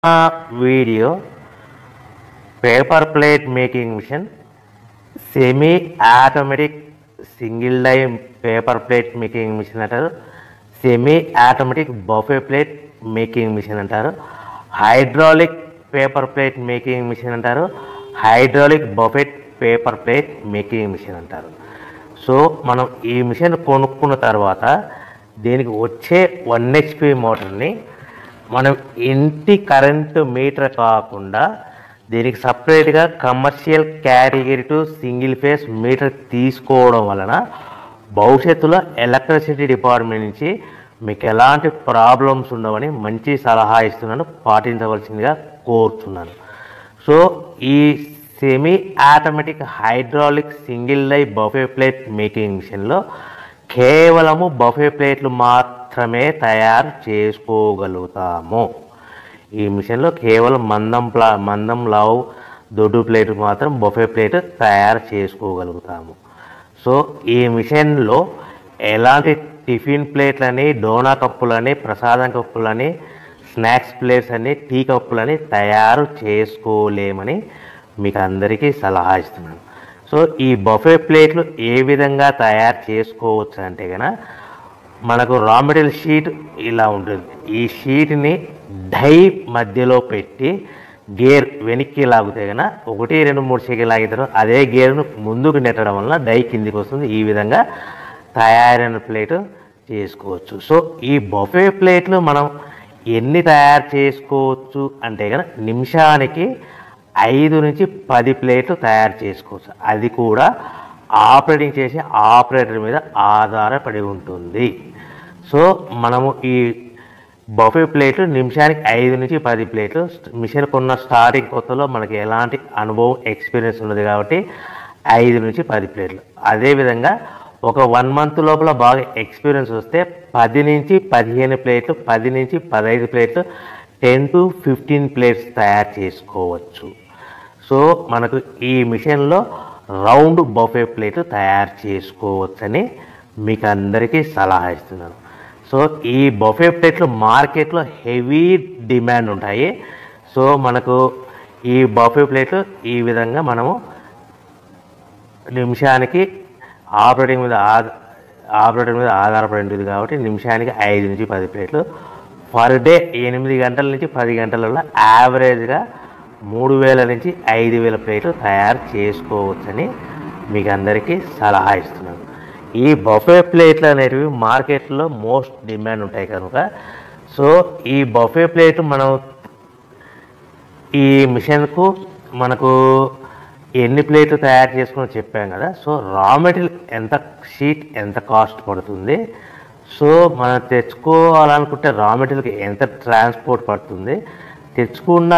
Video paper plate making machine, semi automatic single die paper plate making machine అంటారు, semi automatic buffet plate making machine అంటారు, hydraulic paper plate making machine అంటారు, hydraulic buffet paper plate making machine అంటారు. So మనం ఈ machine కొనుక్కున్న తర్వాత దీనికి వచ్చే 1 HP మోటార్ని మనం ఇంటి కరెంటు మీటర్ కాకుండా దీనికి సపరేట్గా commercial category to single phase metre తీసుకోవడం వలన భవిష్యత్తులో ఎలక్ట్రిసిటీ డిపార్ట్మెంట్ నుంచి మీకు ఎలాంటి ప్రాబ్లమ్స్ ఉండవని మంచి సలహా ఇస్తున్నాను, పాటించవలసిందిగా కోరుతున్నాను. సో ఈ semi automatic hydraulic single die buffet plate making మిషన్లో కేవలము బఫే ప్లేట్లు మాత్రమే తయారు చేసుకోగలుగుతాము. ఈ మిషన్లో కేవలం మందం లావు దొడ్డు ప్లేట్ మాత్రం బఫే ప్లేట్ తయారు చేసుకోగలుగుతాము. సో ఈ మిషన్లో ఎలాంటి టిఫిన్ ప్లేట్లని, డోనా కప్పులని, ప్రసాదం కప్పులని, స్నాక్స్ ప్లేట్స్ అని, టీ కప్పులని తయారు చేసుకోలేమని మీకు అందరికీ సలహా ఇస్తున్నాను. సో ఈ బఫే ప్లేట్లు ఏ విధంగా తయారు చేసుకోవచ్చు అంటే కనుక మనకు రా మెటీరియల్ షీట్ ఇలా ఉంటుంది. ఈ షీట్ని డై మధ్యలో పెట్టి గేర్ వెనక్కి లాగితే కనుక 1, 2, 3 సెకండ్లు లాగితే అదే గేర్ను ముందుకు నెట్టడం వలన డై కిందికి వస్తుంది. ఈ విధంగా తయారైన ప్లేటు చేసుకోవచ్చు. సో ఈ బఫే ప్లేట్లు మనం ఎన్ని తయారు చేసుకోవచ్చు అంటే కనుక నిమిషానికి 5 నుంచి 10 ప్లేట్లు తయారు చేసుకోవచ్చు. అది కూడా ఆపరేటింగ్ చేసే ఆపరేటర్ మీద ఆధారపడి ఉంటుంది. సో మనము ఈ బఫే ప్లేట్లు నిమిషానికి 5 నుంచి 10 ప్లేట్లు మిషన్ కొన్న స్టార్టింగ్ కొత్తలో మనకి ఎలాంటి అనుభవం ఎక్స్పీరియన్స్ ఉన్నది కాబట్టి 5 నుంచి 10 ప్లేట్లు. అదేవిధంగా ఒక 1 మంత్ లోపల బాగా ఎక్స్పీరియన్స్ వస్తే 10 నుంచి 15 ప్లేట్లు, 10 నుంచి 15 ప్లేట్లు, 10 to 15 ప్లేట్స్ తయారు చేసుకోవచ్చు. సో మనకు ఈ మిషన్లో రౌండ్ బఫే ప్లేట్ తయారు చేసుకోవచ్చని మీకు అందరికీ సలహా ఇస్తున్నాను. సో ఈ బఫే ప్లేట్లు మార్కెట్లో హెవీ డిమాండ్ ఉంటాయి. సో మనకు ఈ బఫే ప్లేట్లు ఈ విధంగా మనము నిమిషానికి ఆపరేటర్ మీద ఆధారపడి ఉంటుంది కాబట్టి నిమిషానికి 5 నుంచి 10 ప్లేట్లు పర్ డే 8 గంటల నుంచి 10 గంటలలో యావరేజ్గా 3000 నుంచి 5000 ప్లేట్లు తయారు చేసుకోవచ్చని మీకు అందరికీ సలహా ఇస్తున్నాను. ఈ బఫే ప్లేట్లు అనేటివి మార్కెట్లో మోస్ట్ డిమాండ్ ఉంటాయి కనుక సో ఈ బఫే ప్లేట్ మనం ఈ మిషన్కు మనకు ఎన్ని ప్లేట్లు తయారు చేసుకుని చెప్పాం కదా. సో రా మెటీరియల్ షీట్ ఎంత కాస్ట్ పడుతుంది, సో మనం తెచ్చుకోవాలనుకుంటే రా మెటీరియల్కి ఎంత ట్రాన్స్పోర్ట్ పడుతుంది, తెచ్చుకున్న